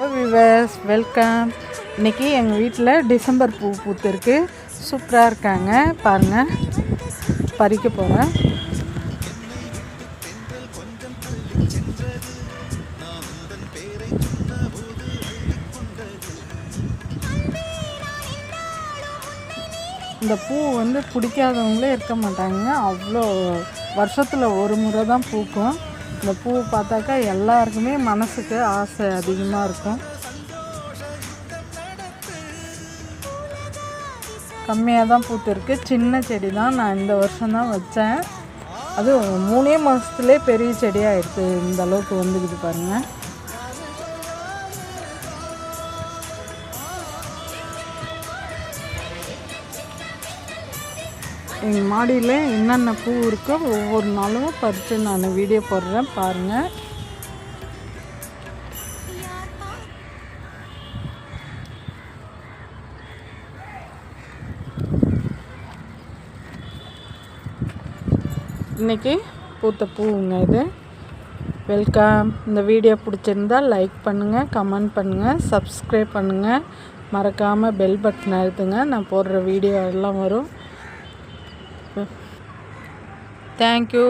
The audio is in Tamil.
Viewers welcome. இன்றைக்கி எங்கள் வீட்டில் டிசம்பர் பூ பூத்திருக்கு. சூப்பராக இருக்காங்க, பாருங்கள். பறிக்க போகிறேன். இந்த பூ பிடிக்காதவங்களே இருக்க மாட்டாங்க. அவ்வளோ வருஷத்தில் ஒரு முறை தான் பூக்கும். இந்த பூ பார்த்தாக்கா எல்லாருக்குமே மனசுக்கு ஆசை அதிகமாக இருக்கும். கம்மியாக தான் பூத்திருக்கு. சின்ன செடி தான். நான் இந்த வருஷம் தான் வச்சேன். அது 3 மாதத்துலேயே பெரிய செடியாக இருக்குது. இந்த அளவுக்கு வந்துக்குது பாருங்கள். எங்கள் மாடியில் என்னென்ன பூ இருக்கோ ஒவ்வொரு நாளும் பறித்து நான் வீடியோ போடுறேன், பாருங்கள். இன்றைக்கி பூத்த பூவுங்க இது. வெல்கம். இந்த வீடியோ பிடிச்சிருந்தால் லைக் பண்ணுங்கள், கமெண்ட் பண்ணுங்கள், சப்ஸ்கிரைப் பண்ணுங்கள். மறக்காமல் பெல் பட்டன் அழுத்துங்க. நான் போடுற வீடியோ எல்லாம் வரும். Thank you.